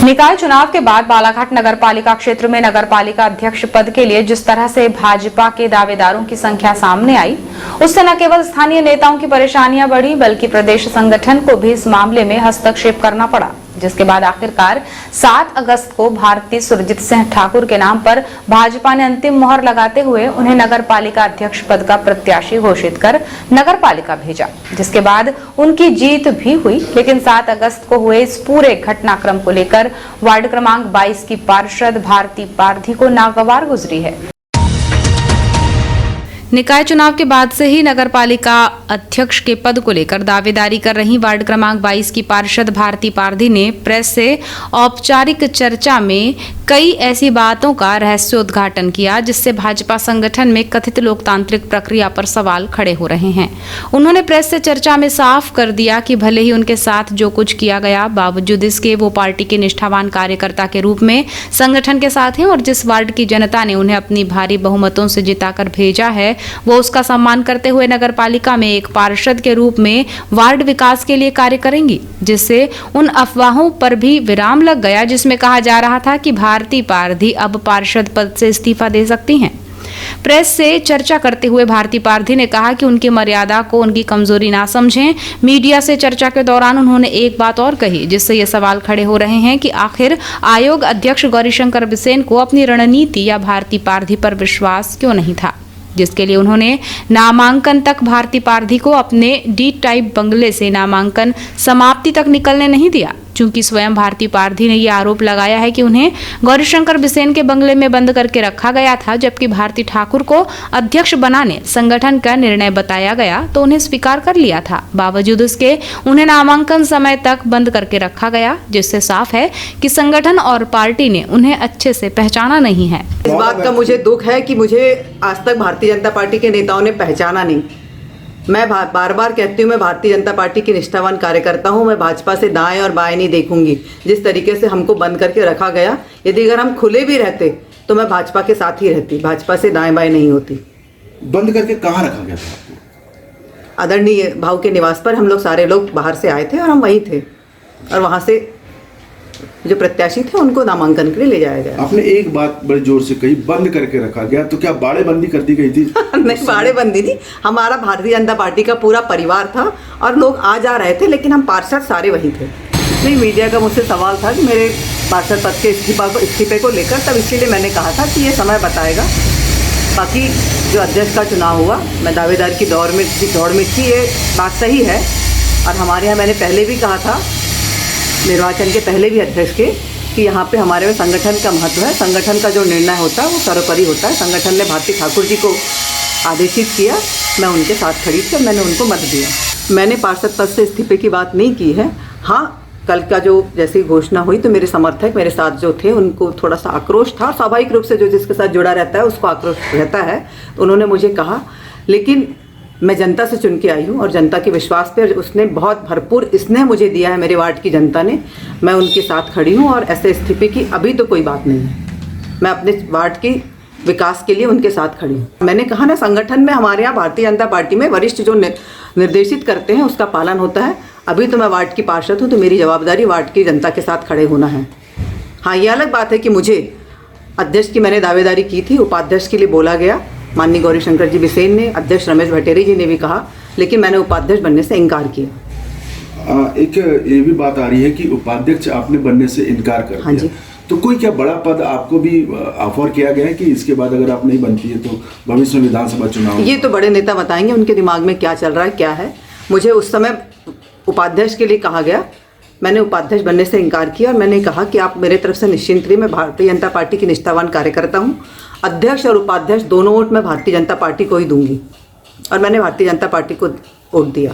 निकाय चुनाव के बाद बालाघाट नगर पालिका क्षेत्र में नगर पालिका अध्यक्ष पद के लिए जिस तरह से भाजपा के दावेदारों की संख्या सामने आई, उससे न केवल स्थानीय नेताओं की परेशानियां बढ़ी बल्कि प्रदेश संगठन को भी इस मामले में हस्तक्षेप करना पड़ा, जिसके बाद आखिरकार 7 अगस्त को भारती सुरजीत सिंह ठाकुर के नाम पर भाजपा ने अंतिम मोहर लगाते हुए उन्हें नगर पालिका अध्यक्ष पद का प्रत्याशी घोषित कर नगर पालिका भेजा, जिसके बाद उनकी जीत भी हुई। लेकिन 7 अगस्त को हुए इस पूरे घटनाक्रम को लेकर वार्ड क्रमांक 22 की पार्षद भारती पारधी को नागवार गुजरी है। निकाय चुनाव के बाद से ही नगर पालिका अध्यक्ष के पद को लेकर दावेदारी कर रही वार्ड क्रमांक 22 की पार्षद भारती पारधी ने प्रेस से औपचारिक चर्चा में कई ऐसी बातों का रहस्योद्घाटन किया जिससे भाजपा संगठन में कथित लोकतांत्रिक प्रक्रिया पर सवाल खड़े हो रहे हैं। उन्होंने प्रेस से चर्चा में साफ कर दिया कि भले ही उनके साथ जो कुछ किया गया, बावजूद इसके वो पार्टी के निष्ठावान कार्यकर्ता के रूप में संगठन के साथ हैं और जिस वार्ड की जनता ने उन्हें अपनी भारी बहुमतों से जिताकर भेजा है वो उसका सम्मान करते हुए नगर पालिका में एक पार्षद के रूप में वार्ड विकास के लिए कार्य करेंगी, जिससे उन अफवाहों पर भी विराम लग गया जिसमें कहा जा रहा था कि भारती पारधी अब पार्षद पद से इस्तीफा दे सकती हैं। प्रेस से चर्चा करते हुए भारती पारधी ने कहा कि उनकी मर्यादा को उनकी कमजोरी ना समझें। मीडिया से चर्चा के दौरान उन्होंने एक बात और कही जिससे ये सवाल खड़े हो रहे हैं कि आखिर आयोग अध्यक्ष गौरीशंकर बिसेन को अपनी रणनीति या भारती पारधी पर विश्वास क्यों नहीं था, जिसके लिए उन्होंने नामांकन तक भारती पारधी को अपने डी टाइप बंगले से नामांकन समाप्ति तक निकलने नहीं दिया, चूंकि स्वयं भारती पारधी ने यह आरोप लगाया है कि उन्हें गौरीशंकर बिसेन के बंगले में बंद करके रखा गया था, जबकि भारती ठाकुर को अध्यक्ष बनाने संगठन का निर्णय बताया गया तो उन्हें स्वीकार कर लिया था। बावजूद उसके उन्हें नामांकन समय तक बंद करके रखा गया, जिससे साफ है कि संगठन और पार्टी ने उन्हें अच्छे से पहचाना नहीं है। इस बात का मुझे दुख है कि मुझे आज तक भारतीय जनता पार्टी के नेताओं ने पहचाना नहीं। मैं बार बार कहती हूँ मैं भारतीय जनता पार्टी की निष्ठावान कार्यकर्ता हूँ। मैं भाजपा से दाएं और बाएं नहीं देखूंगी। जिस तरीके से हमको बंद करके रखा गया, यदि अगर हम खुले भी रहते तो मैं भाजपा के साथ ही रहती, भाजपा से दाएं बाएं नहीं होती। बंद करके कहाँ रखा गया था? आदरणीय भाव के निवास पर हम लोग सारे लोग बाहर से आए थे और हम वहीं थे, और वहाँ से जो प्रत्याशी थे उनको नामांकन के लिए ले जाया गया। आपने एक बात बड़े जोर से कही, बंद करके रखा गया, तो क्या बाड़ेबंदी कर दी गई थी? नहीं, बाड़ेबंदी नहीं, हमारा भारतीय जनता पार्टी का पूरा परिवार था और लोग आ जा रहे थे, लेकिन हम पार्षद सारे वहीं थे। नहीं, मीडिया का मुझसे सवाल था कि मेरे पार्षद पद के इस्तीफे को लेकर, तब इसलिए मैंने कहा था कि ये समय बताएगा। बाकी जो अध्यक्ष का चुनाव हुआ, मैं दावेदार की दौड़ में थी, ये बात सही है। और हमारे यहाँ मैंने पहले भी कहा था, निर्वाचन के पहले भी अध्यक्ष के, कि यहाँ पे हमारे में संगठन का महत्व है। संगठन का जो निर्णय होता है वो सर्वोपरि होता है। संगठन ने भारती ठाकुर जी को आदेशित किया, मैं उनके साथ खड़ी थी और मैंने उनको मत दिया। मैंने पार्षद पद से इस्तीफे की बात नहीं की है। हाँ, कल का जो जैसी घोषणा हुई तो मेरे समर्थक मेरे साथ जो थे उनको थोड़ा सा आक्रोश था। स्वाभाविक रूप से जो जिसके साथ जुड़ा रहता है उसको आक्रोश रहता है, तो उन्होंने मुझे कहा, लेकिन मैं जनता से चुन के आई हूँ और जनता के विश्वास पे उसने बहुत भरपूर स्नेह मुझे दिया है, मेरे वार्ड की जनता ने। मैं उनके साथ खड़ी हूँ और ऐसे इस्तीफे की अभी तो कोई बात नहीं है। मैं अपने वार्ड की विकास के लिए उनके साथ खड़ी हूँ। मैंने कहा ना, संगठन में हमारे यहाँ भारतीय जनता पार्टी में वरिष्ठ जो निर्देशित करते हैं उसका पालन होता है। अभी तो मैं वार्ड की पार्षद हूँ, तो मेरी जवाबदारी वार्ड की जनता के साथ खड़े होना है। हाँ, ये अलग बात है कि मुझे अध्यक्ष की मैंने दावेदारी की थी, उपाध्यक्ष के लिए बोला गया। माननीय गौरीशंकर जी बिसेन ने, अध्यक्ष रमेश भट्टेरी जी ने भी कहा, लेकिन मैंने उपाध्यक्ष बनने से इनकार किया। एक ये भी बात आ रही है कि उपाध्यक्ष आपने बनने से इनकार कर दिया। हाँ जी। तो कोई क्या बड़ा पद आपको भी ऑफर किया गया है कि इसके बाद अगर आप नहीं बनती है तो भविष्य में विधानसभा चुनाव? ये तो बड़े नेता बताएंगे, उनके दिमाग में क्या चल रहा है, क्या है। मुझे उस समय उपाध्यक्ष के लिए कहा गया, मैंने उपाध्यक्ष बनने से इनकार किया और मैंने कहा कि आप मेरे तरफ से निश्चिंत रहिए, मैं भारतीय जनता पार्टी की निष्ठावान कार्यकर्ता हूँ। अध्यक्ष और उपाध्यक्ष दोनों वोट मैं भारतीय जनता पार्टी को ही दूंगी, और मैंने भारतीय जनता पार्टी को वोट दिया।